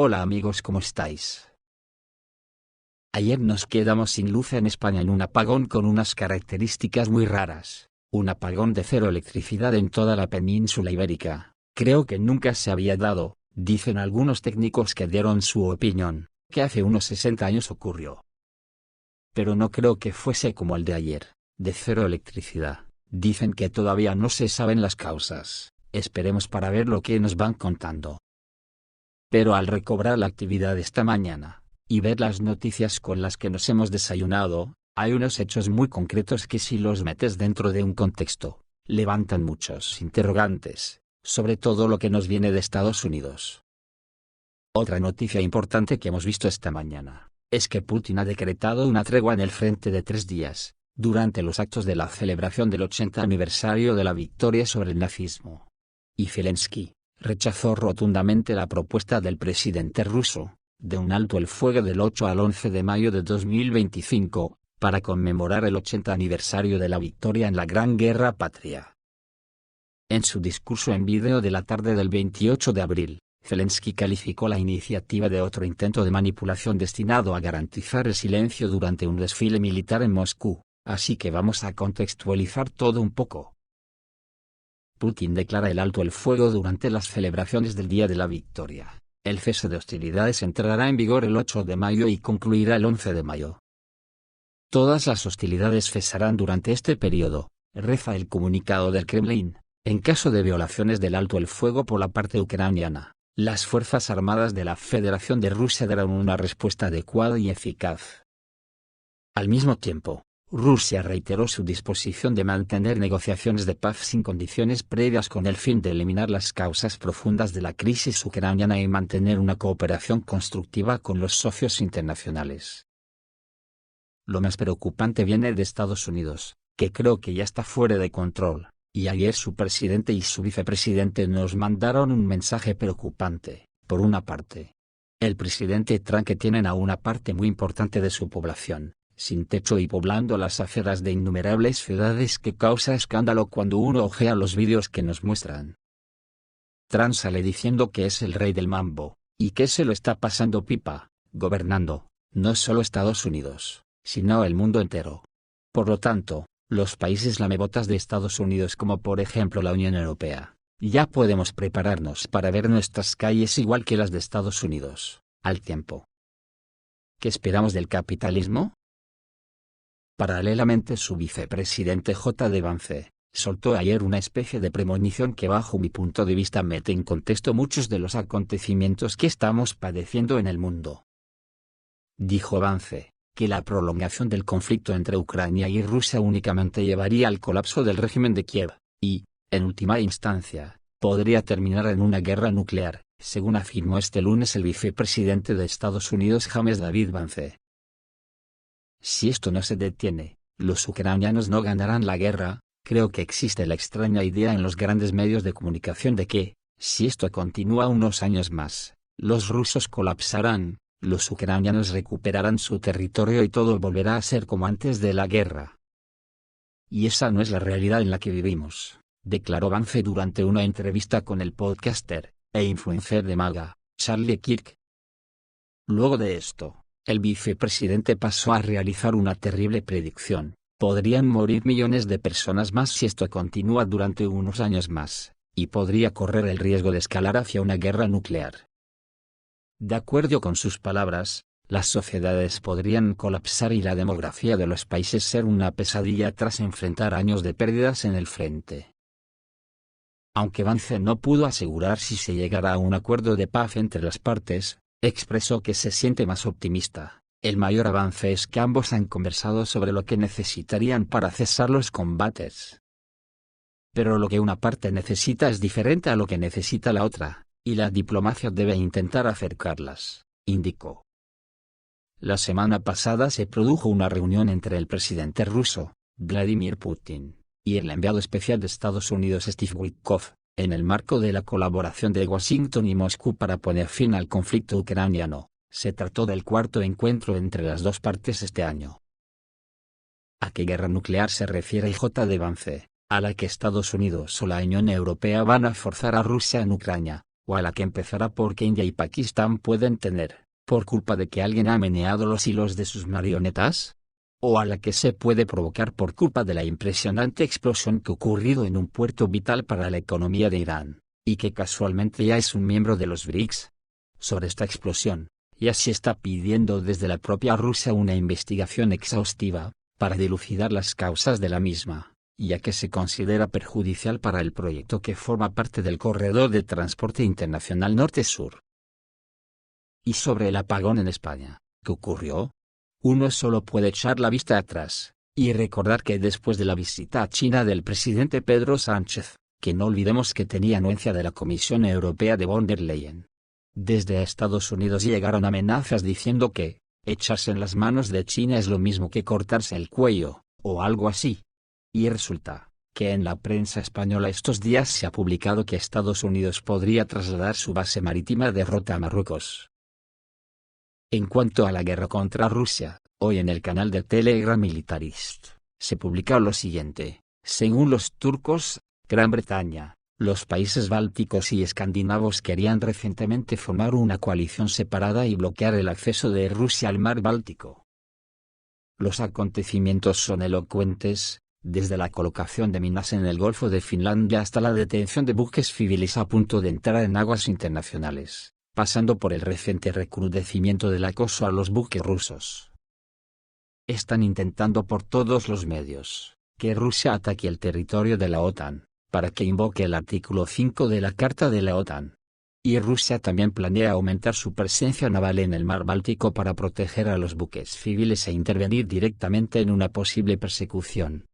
Hola amigos, ¿cómo estáis? Ayer nos quedamos sin luz en España en un apagón con unas características muy raras, un apagón de cero electricidad en toda la península ibérica. Creo que nunca se había dado, dicen algunos técnicos que dieron su opinión, que hace unos 60 años ocurrió. Pero no creo que fuese como el de ayer, de cero electricidad. Dicen que todavía no se saben las causas, esperemos para ver lo que nos van contando. Pero al recobrar la actividad esta mañana, y ver las noticias con las que nos hemos desayunado, hay unos hechos muy concretos que si los metes dentro de un contexto, levantan muchos interrogantes, sobre todo lo que nos viene de Estados Unidos. Otra noticia importante que hemos visto esta mañana, es que Putin ha decretado una tregua en el frente de 3 días, durante los actos de la celebración del 80 aniversario de la victoria sobre el nazismo. Y Zelensky rechazó rotundamente la propuesta del presidente ruso, de un alto el fuego del 8 al 11 de mayo de 2025, para conmemorar el 80 aniversario de la victoria en la Gran Guerra Patria. En su discurso en vídeo de la tarde del 28 de abril, Zelensky calificó la iniciativa de otro intento de manipulación destinado a garantizar el silencio durante un desfile militar en Moscú, así que vamos a contextualizar todo un poco. Putin declara el alto el fuego durante las celebraciones del Día de la Victoria. El cese de hostilidades entrará en vigor el 8 de mayo y concluirá el 11 de mayo. Todas las hostilidades cesarán durante este periodo, reza el comunicado del Kremlin. En caso de violaciones del alto el fuego por la parte ucraniana, las Fuerzas Armadas de la Federación de Rusia darán una respuesta adecuada y eficaz. Al mismo tiempo, Rusia reiteró su disposición de mantener negociaciones de paz sin condiciones previas con el fin de eliminar las causas profundas de la crisis ucraniana y mantener una cooperación constructiva con los socios internacionales. Lo más preocupante viene de Estados Unidos, que creo que ya está fuera de control, y ayer su presidente y su vicepresidente nos mandaron un mensaje preocupante. Por una parte, el presidente Trump, que tienen a una parte muy importante de su población sin techo y poblando las aceras de innumerables ciudades, que causa escándalo cuando uno ojea los vídeos que nos muestran. Trump sale diciendo que es el rey del mambo, y que se lo está pasando pipa, gobernando, no solo Estados Unidos, sino el mundo entero. Por lo tanto, los países lamebotas de Estados Unidos, como por ejemplo la Unión Europea, ya podemos prepararnos para ver nuestras calles igual que las de Estados Unidos, al tiempo. ¿Qué esperamos del capitalismo? Paralelamente, su vicepresidente J. D. Vance soltó ayer una especie de premonición que bajo mi punto de vista mete en contexto muchos de los acontecimientos que estamos padeciendo en el mundo. Dijo Vance que la prolongación del conflicto entre Ucrania y Rusia únicamente llevaría al colapso del régimen de Kiev, y, en última instancia, podría terminar en una guerra nuclear, según afirmó este lunes el vicepresidente de Estados Unidos James David Vance. Si esto no se detiene, los ucranianos no ganarán la guerra. Creo que existe la extraña idea en los grandes medios de comunicación de que, si esto continúa unos años más, los rusos colapsarán, los ucranianos recuperarán su territorio y todo volverá a ser como antes de la guerra. Y esa no es la realidad en la que vivimos, declaró Vance durante una entrevista con el podcaster e influencer de MAGA, Charlie Kirk. Luego de esto, el vicepresidente pasó a realizar una terrible predicción: podrían morir millones de personas más si esto continúa durante unos años más, y podría correr el riesgo de escalar hacia una guerra nuclear. De acuerdo con sus palabras, las sociedades podrían colapsar y la demografía de los países ser una pesadilla tras enfrentar años de pérdidas en el frente. Aunque Vance no pudo asegurar si se llegará a un acuerdo de paz entre las partes, expresó que se siente más optimista. El mayor avance es que ambos han conversado sobre lo que necesitarían para cesar los combates. Pero lo que una parte necesita es diferente a lo que necesita la otra, y la diplomacia debe intentar acercarlas, indicó. La semana pasada se produjo una reunión entre el presidente ruso, Vladimir Putin, y el enviado especial de Estados Unidos Steve Witkoff, en el marco de la colaboración de Washington y Moscú para poner fin al conflicto ucraniano. Se trató del cuarto encuentro entre las dos partes este año. ¿A qué guerra nuclear se refiere J. D. Vance? ¿A la que Estados Unidos o la Unión Europea van a forzar a Rusia en Ucrania, o a la que empezará porque India y Pakistán pueden tener, por culpa de que alguien ha meneado los hilos de sus marionetas, o a la que se puede provocar por culpa de la impresionante explosión que ha ocurrido en un puerto vital para la economía de Irán, y que casualmente ya es un miembro de los BRICS. Sobre esta explosión, ya se está pidiendo desde la propia Rusia una investigación exhaustiva, para dilucidar las causas de la misma, ya que se considera perjudicial para el proyecto que forma parte del Corredor de Transporte Internacional Norte-Sur. Y sobre el apagón en España, ¿qué ocurrió? Uno solo puede echar la vista atrás, y recordar que después de la visita a China del presidente Pedro Sánchez, que no olvidemos que tenía anuencia de la Comisión Europea de von der Leyen, desde Estados Unidos llegaron amenazas diciendo que, echarse en las manos de China es lo mismo que cortarse el cuello, o algo así. Y resulta, que en la prensa española estos días se ha publicado que Estados Unidos podría trasladar su base marítima de Rota a Marruecos. En cuanto a la guerra contra Rusia, hoy en el canal de Telegram Militarist, se publica lo siguiente: según los turcos, Gran Bretaña, los países bálticos y escandinavos querían recientemente formar una coalición separada y bloquear el acceso de Rusia al mar Báltico. Los acontecimientos son elocuentes, desde la colocación de minas en el Golfo de Finlandia hasta la detención de buques civiles a punto de entrar en aguas internacionales, pasando por el reciente recrudecimiento del acoso a los buques rusos. Están intentando por todos los medios, que Rusia ataque el territorio de la OTAN, para que invoque el artículo 5 de la Carta de la OTAN. Y Rusia también planea aumentar su presencia naval en el mar Báltico para proteger a los buques civiles e intervenir directamente en una posible persecución.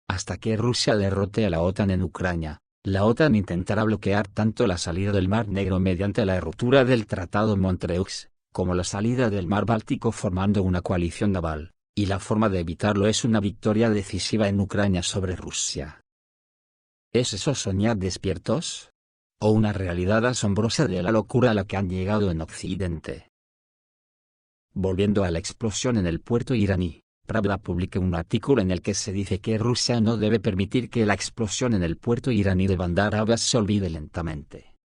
Hasta que Rusia derrote a la OTAN en Ucrania, la OTAN intentará bloquear tanto la salida del Mar Negro mediante la ruptura del Tratado Montreux, como la salida del Mar Báltico formando una coalición naval, y la forma de evitarlo es una victoria decisiva en Ucrania sobre Rusia. ¿Es eso soñar despiertos? ¿O una realidad asombrosa de la locura a la que han llegado en Occidente? Volviendo a la explosión en el puerto iraní, Pravda publica un artículo en el que se dice que Rusia no debe permitir que la explosión en el puerto iraní de Bandar Abbas se olvide lentamente.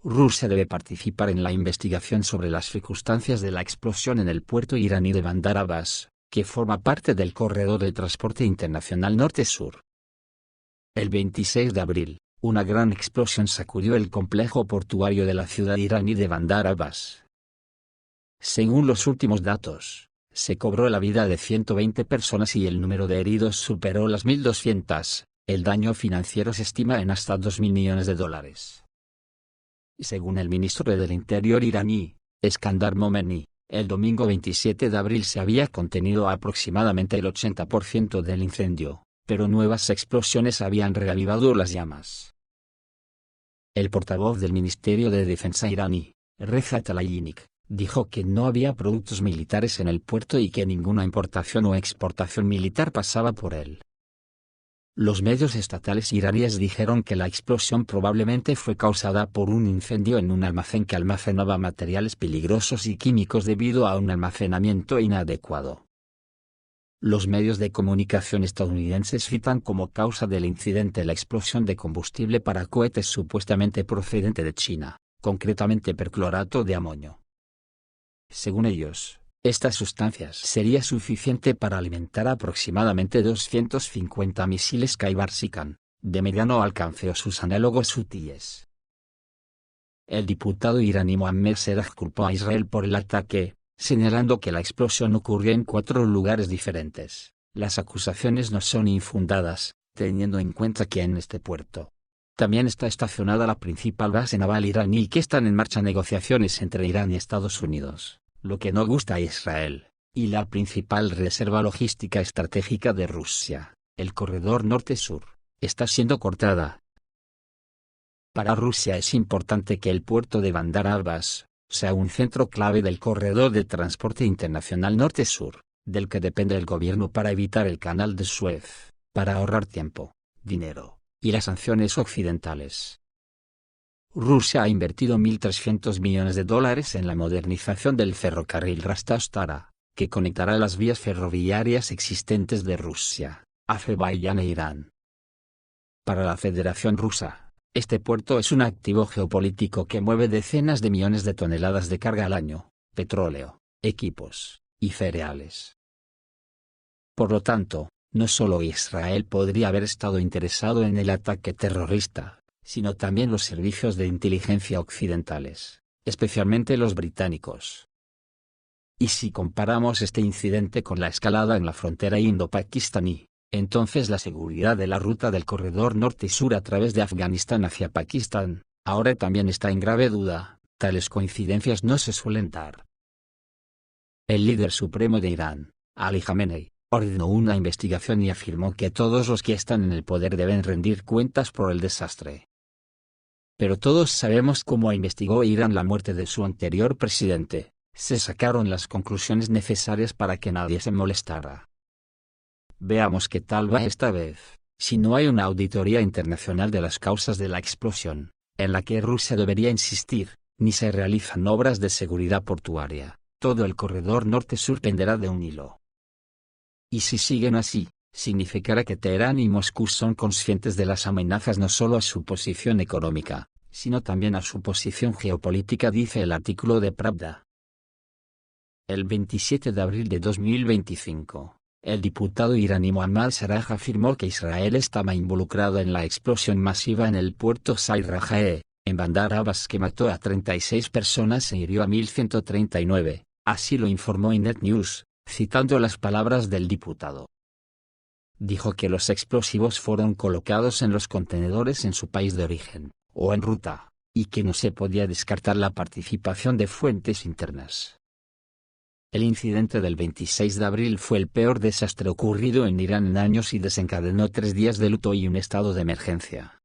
Rusia debe participar en la investigación sobre las circunstancias de la explosión en el puerto iraní de Bandar Abbas, que forma parte del Corredor de Transporte Internacional Norte-Sur. El 26 de abril, una gran explosión sacudió el complejo portuario de la ciudad iraní de Bandar Abbas. Según los últimos datos, se cobró la vida de 120 personas y el número de heridos superó las 1.200, el daño financiero se estima en hasta $2.000 millones. Según el ministro del Interior iraní, Eskandar Momeni, el domingo 27 de abril se había contenido aproximadamente el 80% del incendio, pero nuevas explosiones habían reavivado las llamas. El portavoz del Ministerio de Defensa iraní, Reza Tlaibek, dijo que no había productos militares en el puerto y que ninguna importación o exportación militar pasaba por él. Los medios estatales iraníes dijeron que la explosión probablemente fue causada por un incendio en un almacén que almacenaba materiales peligrosos y químicos debido a un almacenamiento inadecuado. Los medios de comunicación estadounidenses citan como causa del incidente la explosión de combustible para cohetes supuestamente procedente de China, concretamente perclorato de amonio. Según ellos, esta sustancia sería suficiente para alimentar aproximadamente 250 misiles Khaibar-Sikan, de mediano alcance o sus análogos hutíes. El diputado iraní Mohammed Seraj culpó a Israel por el ataque, señalando que la explosión ocurrió en 4 lugares diferentes. Las acusaciones no son infundadas, teniendo en cuenta que en este puerto también está estacionada la principal base naval iraní y que están en marcha negociaciones entre Irán y Estados Unidos, lo que no gusta a Israel, y la principal reserva logística estratégica de Rusia, el corredor norte-sur, está siendo cortada. Para Rusia es importante que el puerto de Bandar Abbas sea un centro clave del corredor de transporte internacional norte-sur, del que depende el gobierno para evitar el canal de Suez, para ahorrar tiempo, dinero y las sanciones occidentales. Rusia ha invertido $1.300 millones en la modernización del ferrocarril Ras-Shtara, que conectará las vías ferroviarias existentes de Rusia, Azerbaiyán e Irán. Para la Federación Rusa, Este puerto es un activo geopolítico que mueve decenas de millones de toneladas de carga al año, petróleo, equipos, y cereales. Por lo tanto, no solo Israel podría haber estado interesado en el ataque terrorista, sino también los servicios de inteligencia occidentales, especialmente los británicos. Y si comparamos este incidente con la escalada en la frontera indo-pakistaní, entonces la seguridad de la ruta del corredor norte y sur a través de Afganistán hacia Pakistán, ahora también está en grave duda. Tales coincidencias no se suelen dar. El líder supremo de Irán, Ali Khamenei, ordenó una investigación y afirmó que todos los que están en el poder deben rendir cuentas por el desastre. Pero todos sabemos cómo investigó Irán la muerte de su anterior presidente. Se sacaron las conclusiones necesarias para que nadie se molestara. Veamos qué tal va esta vez. Si no hay una auditoría internacional de las causas de la explosión, en la que Rusia debería insistir, ni se realizan obras de seguridad portuaria, todo el corredor norte-sur penderá de un hilo. Y si siguen así, significará que Teherán y Moscú son conscientes de las amenazas no solo a su posición económica, sino también a su posición geopolítica, dice el artículo de Pravda. El 27 de abril de 2025, el diputado iraní Mohammad Sarraj afirmó que Israel estaba involucrado en la explosión masiva en el puerto Said Rajae, en Bandar Abbas, que mató a 36 personas e hirió a 1139, así lo informó Net News, citando las palabras del diputado. Dijo que los explosivos fueron colocados en los contenedores en su país de origen, o en ruta, y que no se podía descartar la participación de fuentes internas. El incidente del 26 de abril fue el peor desastre ocurrido en Irán en años y desencadenó 3 días de luto y un estado de emergencia.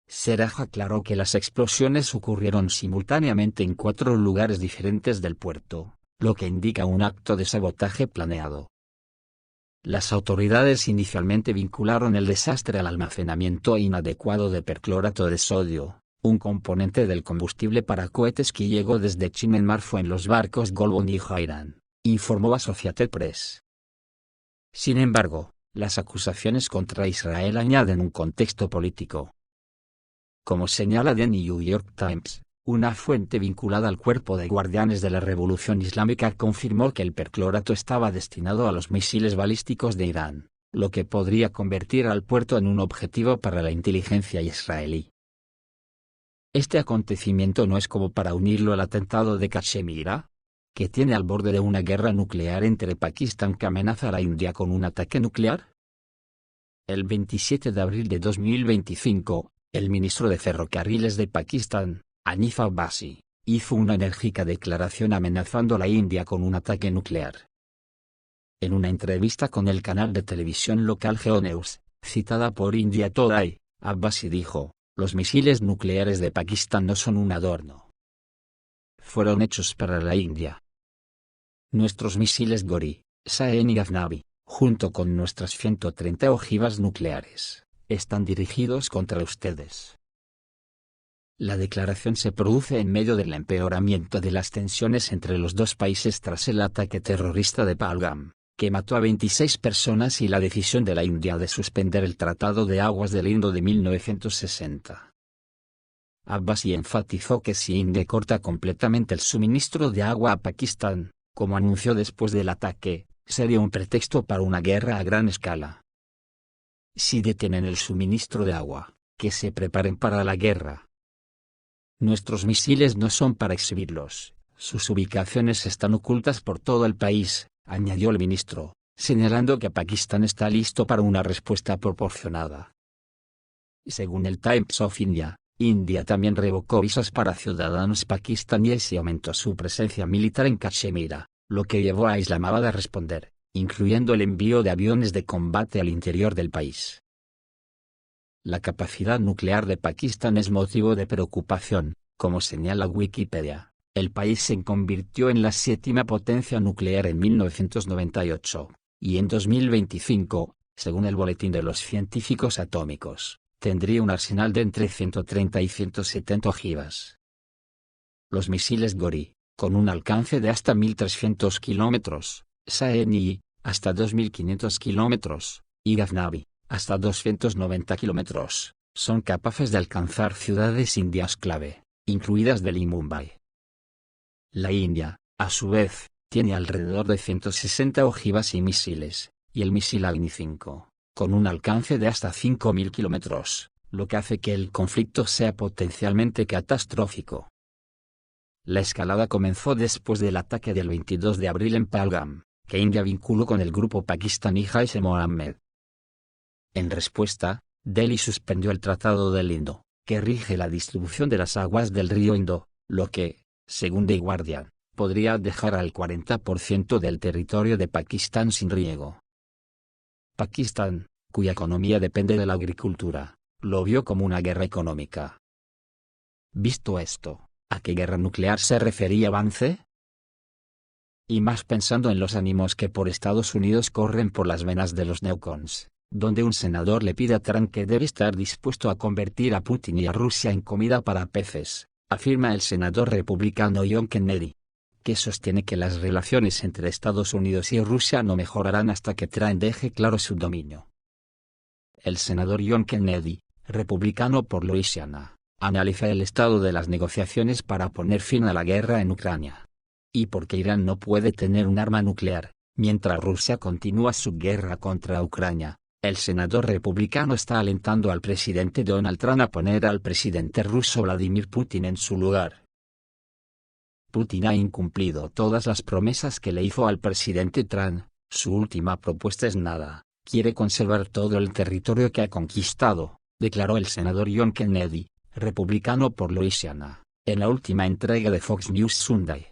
Sarraj aclaró que las explosiones ocurrieron simultáneamente en 4 lugares diferentes del puerto, lo que indica un acto de sabotaje planeado. Las autoridades inicialmente vincularon el desastre al almacenamiento inadecuado de perclorato de sodio, un componente del combustible para cohetes que llegó desde China en marzo en los barcos Golbon y Irán, informó Associated Press. Sin embargo, las acusaciones contra Israel añaden un contexto político. Como señala The New York Times, una fuente vinculada al Cuerpo de Guardianes de la Revolución Islámica confirmó que el perclorato estaba destinado a los misiles balísticos de Irán, lo que podría convertir al puerto en un objetivo para la inteligencia israelí. Este acontecimiento no es como para unirlo al atentado de Cachemira, que tiene al borde de una guerra nuclear entre Pakistán que amenaza a la India con un ataque nuclear. El 27 de abril de 2025, el ministro de Ferrocarriles de Pakistán, Hanif Abbasi, hizo una enérgica declaración amenazando a la India con un ataque nuclear. En una entrevista con el canal de televisión local GeoNews, citada por India Today, Abbasi dijo: "Los misiles nucleares de Pakistán no son un adorno. Fueron hechos para la India. Nuestros misiles Gori, Saen y Ghaznavi, junto con nuestras 130 ojivas nucleares, están dirigidos contra ustedes". La declaración se produce en medio del empeoramiento de las tensiones entre los dos países tras el ataque terrorista de Pahalgam, que mató a 26 personas, y la decisión de la India de suspender el Tratado de Aguas del Indo de 1960. Abbasi enfatizó que si India corta completamente el suministro de agua a Pakistán, como anunció después del ataque, sería un pretexto para una guerra a gran escala. Si detienen el suministro de agua, que se preparen para la guerra. Nuestros misiles no son para exhibirlos, sus ubicaciones están ocultas por todo el país, añadió el ministro, señalando que Pakistán está listo para una respuesta proporcionada. Según el Times of India, India también revocó visas para ciudadanos pakistaníes y aumentó su presencia militar en Cachemira, lo que llevó a Islamabad a responder, incluyendo el envío de aviones de combate al interior del país. La capacidad nuclear de Pakistán es motivo de preocupación, como señala Wikipedia. El país se convirtió en la 7ª potencia nuclear en 1998, y en 2025, según el Boletín de los Científicos Atómicos, tendría un arsenal de entre 130 y 170 ojivas. Los misiles Gori, con un alcance de hasta 1.300 kilómetros, Saeni, hasta 2.500 kilómetros, y Ghaznavi, hasta 290 kilómetros, son capaces de alcanzar ciudades indias clave, incluidas Delhi y Mumbai. La India, a su vez, tiene alrededor de 160 ojivas y misiles, y el misil Agni-5, con un alcance de hasta 5.000 kilómetros, lo que hace que el conflicto sea potencialmente catastrófico. La escalada comenzó después del ataque del 22 de abril en Pahalgam, que India vinculó con el grupo pakistaní Jaish-e-Mohammed. En respuesta, Delhi suspendió el Tratado del Indo, que rige la distribución de las aguas del río Indo, lo que, según The Guardian, podría dejar al 40% del territorio de Pakistán sin riego. Pakistán, cuya economía depende de la agricultura, lo vio como una guerra económica. Visto esto, ¿a qué guerra nuclear se refería Vance? Y más pensando en los ánimos que por Estados Unidos corren por las venas de los neocons, donde un senador le pide a Trump que debe estar dispuesto a convertir a Putin y a Rusia en comida para peces, afirma el senador republicano John Kennedy, que sostiene que las relaciones entre Estados Unidos y Rusia no mejorarán hasta que Trump deje claro su dominio. El senador John Kennedy, republicano por Luisiana, analiza el estado de las negociaciones para poner fin a la guerra en Ucrania. Y porque Irán no puede tener un arma nuclear, mientras Rusia continúa su guerra contra Ucrania, el senador republicano está alentando al presidente Donald Trump a poner al presidente ruso Vladimir Putin en su lugar. Putin ha incumplido todas las promesas que le hizo al presidente Trump, su última propuesta es nada, quiere conservar todo el territorio que ha conquistado, declaró el senador John Kennedy, republicano por Luisiana, en la última entrega de Fox News Sunday.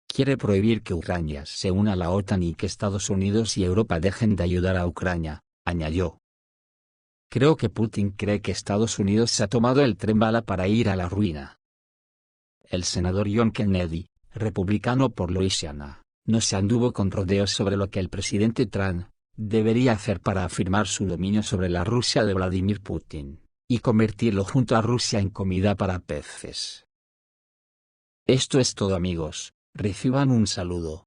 Quiere prohibir que Ucrania se una a la OTAN y que Estados Unidos y Europa dejen de ayudar a Ucrania, añadió. Creo que Putin cree que Estados Unidos se ha tomado el tren bala para ir a la ruina. El senador John Kennedy, republicano por Luisiana, no se anduvo con rodeos sobre lo que el presidente Trump debería hacer para afirmar su dominio sobre la Rusia de Vladimir Putin, y convertirlo junto a Rusia en comida para peces. Esto es todo amigos, reciban un saludo.